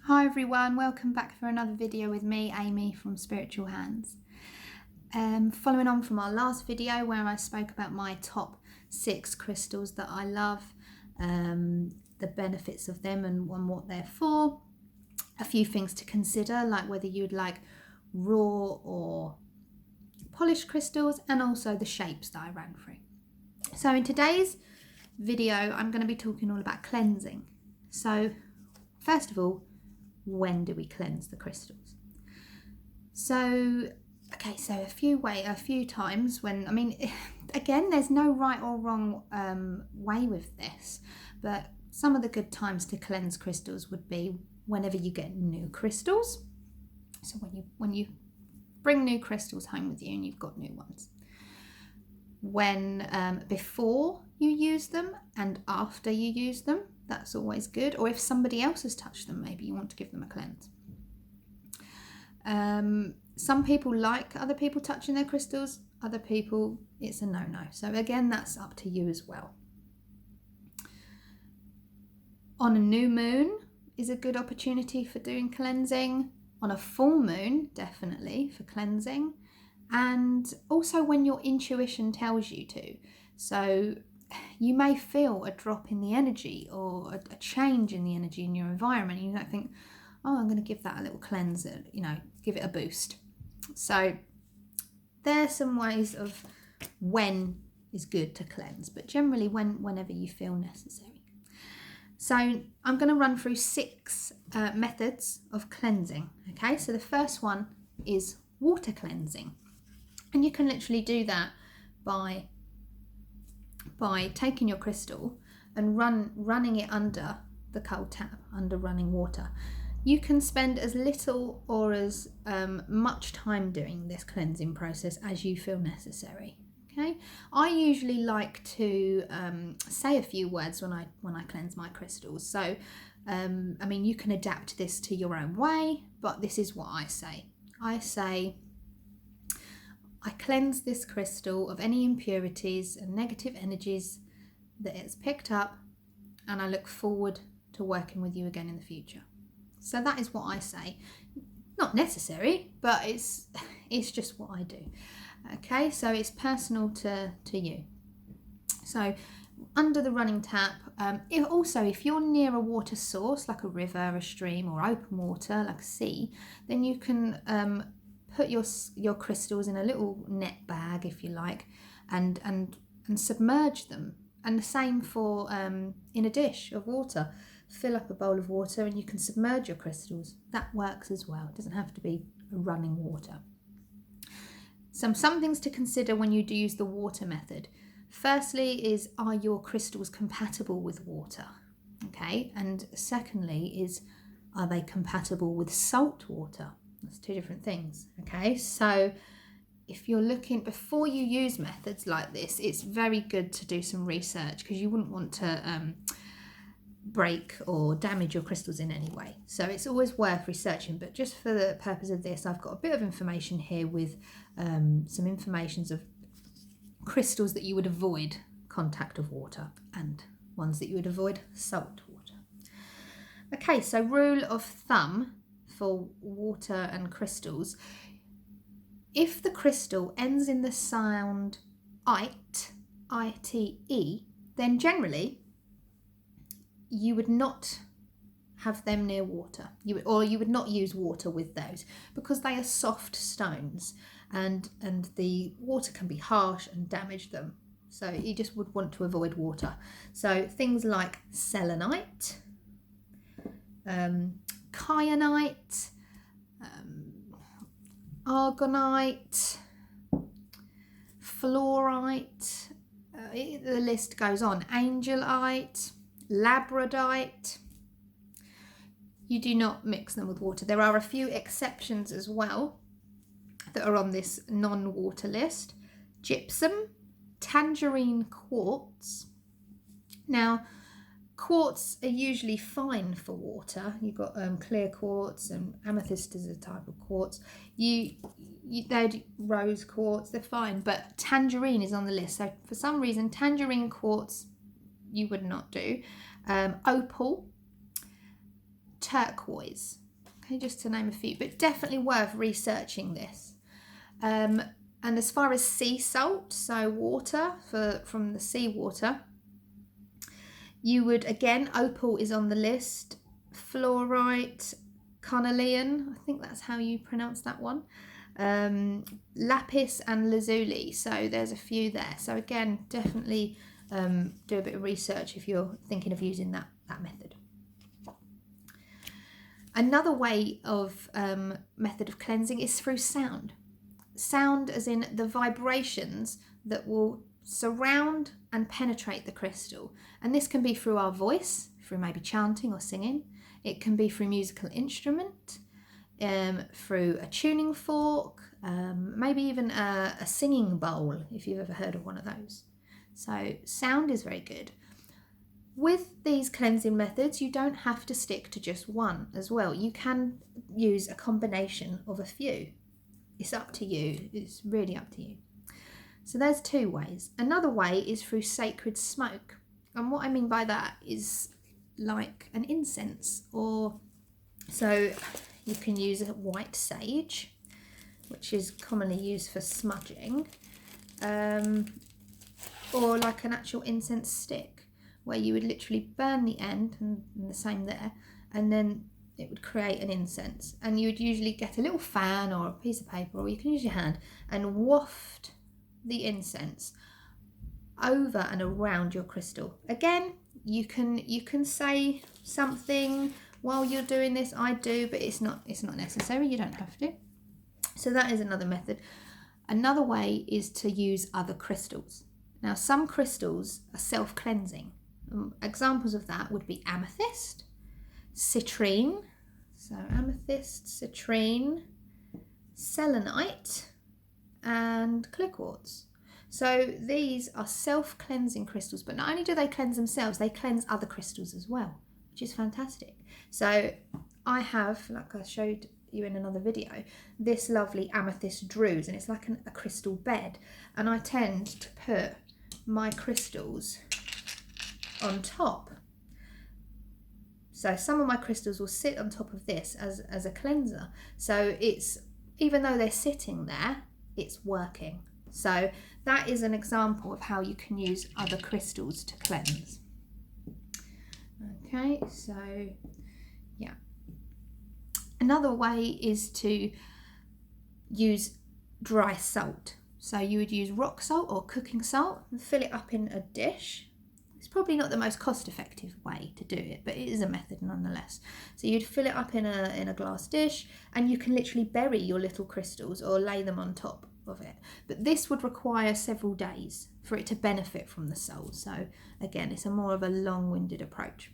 Hi everyone, welcome back for another video with me, Amy from Spiritual Hands. Following on from our last video where I spoke about my top 6 crystals that I love, the benefits of them and what they're for, a few things to consider like whether you'd like raw or polished crystals, and also the shapes that I ran through. So in today's video I'm going to be talking all about cleansing. So first of all, when do we cleanse the crystals? So a few times when, again, there's no right or wrong way with this, but some of the good times to cleanse crystals would be whenever you get new crystals. So when you bring new crystals home with you and you've got new ones. When before you use them and after you use them, that's always good. Or if somebody else has touched them, maybe you want to give them a cleanse. Some people like other people touching their crystals. Other people, it's a no-no. So again, that's up to you as well. On a new moon is a good opportunity for doing cleansing. On a full moon, definitely for cleansing. And also when your intuition tells you to. So you may feel a drop in the energy or a change in the energy in your environment. You might think, oh, I'm going to give that a little cleanse, give it a boost. So there's some ways of when is good to cleanse, but generally whenever you feel necessary. So I'm going to run through 6 methods of cleansing. Okay, so the first one is water cleansing. And you can literally do that by taking your crystal and running it under the cold tap, under running water. You can spend as little or as much time doing this cleansing process as you feel necessary. Okay, I usually like to say a few words when I cleanse my crystals. So, you can adapt this to your own way, but this is what I say. I say, I cleanse this crystal of any impurities and negative energies that it's picked up, and I look forward to working with you again in the future. So that is what I say. Not necessary, but it's just what I do. Okay, so it's personal to you. So under the running tap, if you're near a water source like a river, a stream, or open water like a sea, then you can put your crystals in a little net bag, if you like, and submerge them. And the same for in a dish of water. Fill up a bowl of water and you can submerge your crystals. That works as well. It doesn't have to be running water. Some things to consider when you do use the water method. Firstly is, are your crystals compatible with water? Okay, and secondly is, are they compatible with salt water? That's 2 different things. Okay, so if you're looking, before you use methods like this, it's very good to do some research, because you wouldn't want to break or damage your crystals in any way. So it's always worth researching, but just for the purpose of this, I've got a bit of information here with some informations of crystals that you would avoid contact of water and ones that you would avoid salt water. Okay, so rule of thumb for water and crystals: if the crystal ends in the sound ite, I-T-E, then generally you would not have them near water. You would not use water with those, because they are soft stones and the water can be harsh and damage them. So you just would want to avoid water. So things like selenite, kyanite, argonite, fluorite, the list goes on, angelite, labradite. You do not mix them with water. There are a few exceptions as well that are on this non-water list. Gypsum, tangerine quartz. Now, quartz are usually fine for water. You've got clear quartz, and amethyst is a type of quartz. They're rose quartz, they're fine, but tangerine is on the list. So for some reason, tangerine quartz you would not do. Opal, turquoise. Okay, just to name a few, but definitely worth researching this. And as far as sea salt, so water from the seawater, you would, again, opal is on the list, fluorite, carnelian, I think that's how you pronounce that one, lapis and lazuli, so there's a few there. So again, definitely do a bit of research if you're thinking of using that method. Another way of method of cleansing is through sound. Sound as in the vibrations that will surround and penetrate the crystal. And this can be through our voice, through maybe chanting or singing. It can be through musical instrument, through a tuning fork, maybe even a singing bowl, if you've ever heard of one of those. So sound is very good. With these cleansing methods, you don't have to stick to just one as well. You can use a combination of a few. It's up to you. It's really up to you. So there's two ways. Another way is through sacred smoke. And what I mean by that is like an incense, or so you can use a white sage, which is commonly used for smudging, or like an actual incense stick, where you would literally burn the end, and the same there, and then it would create an incense. And you would usually get a little fan or a piece of paper, or you can use your hand, and waft the incense over and around your crystal. Again, you can say something while you're doing this. I do, but it's not necessary. You don't have to. So that is another method. Another way is to use other crystals. Now, some crystals are self-cleansing. Examples of that would be amethyst, citrine, so amethyst, citrine, selenite, and clear quartz. So these are self-cleansing crystals, but not only do they cleanse themselves, they cleanse other crystals as well, which is fantastic. So I have, like I showed you in another video, this lovely amethyst druze, and it's like a crystal bed, and I tend to put my crystals on top. So some of my crystals will sit on top of this as a cleanser. So it's, even though they're sitting there, it's working. So that is an example of how you can use other crystals to cleanse. Okay, so yeah. Another way is to use dry salt. So you would use rock salt or cooking salt and fill it up in a dish. It's probably not the most cost-effective way to do it, but it is a method nonetheless. So you'd fill it up in a glass dish, and you can literally bury your little crystals or lay them on top of it. But this would require several days for it to benefit from the salt. So again, it's a more of a long-winded approach.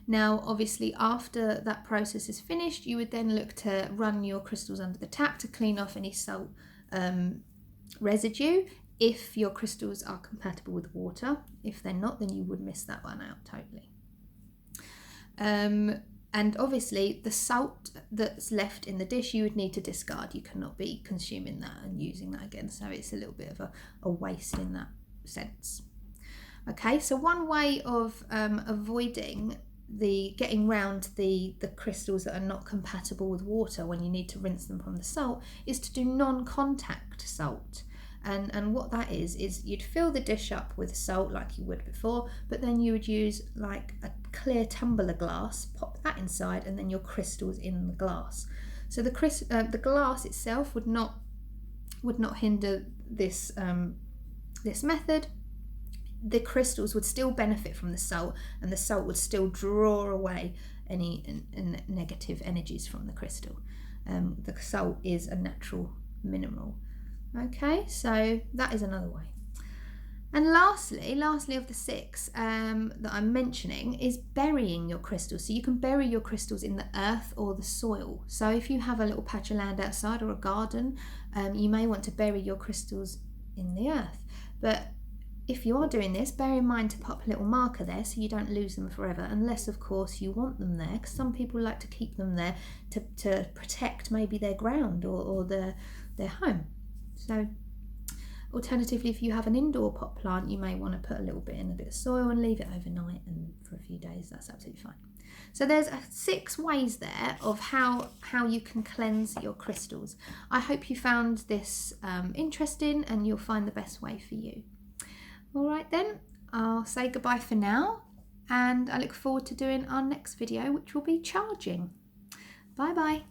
Now, obviously, after that process is finished, you would then look to run your crystals under the tap to clean off any salt residue, if your crystals are compatible with water. If they're not, then you would miss that one out totally. And obviously the salt that's left in the dish you would need to discard. You cannot be consuming that and using that again, so it's a little bit of a waste in that sense. Okay, so one way of avoiding getting round the crystals that are not compatible with water when you need to rinse them from the salt is to do non-contact salt. And what that is you'd fill the dish up with salt like you would before, but then you would use like a clear tumbler glass, pop that inside, and then your crystals in the glass. So the glass itself would not hinder this this method. The crystals would still benefit from the salt, and the salt would still draw away any negative energies from the crystal. The salt is a natural mineral. Okay, so that is another way. And lastly of the 6 that I'm mentioning is burying your crystals. So you can bury your crystals in the earth or the soil. So if you have a little patch of land outside or a garden, you may want to bury your crystals in the earth. But if you are doing this, bear in mind to pop a little marker there so you don't lose them forever, unless of course you want them there, because some people like to keep them there to protect maybe their ground or their home. So Alternatively, if you have an indoor pot plant, you may want to put a little bit in a bit of soil and leave it overnight, and for a few days, that's absolutely fine. So there's 6 ways there of how you can cleanse your crystals. I hope you found this interesting, and you'll find the best way for you. All right then, I'll say goodbye for now, and I look forward to doing our next video, which will be charging. Bye bye.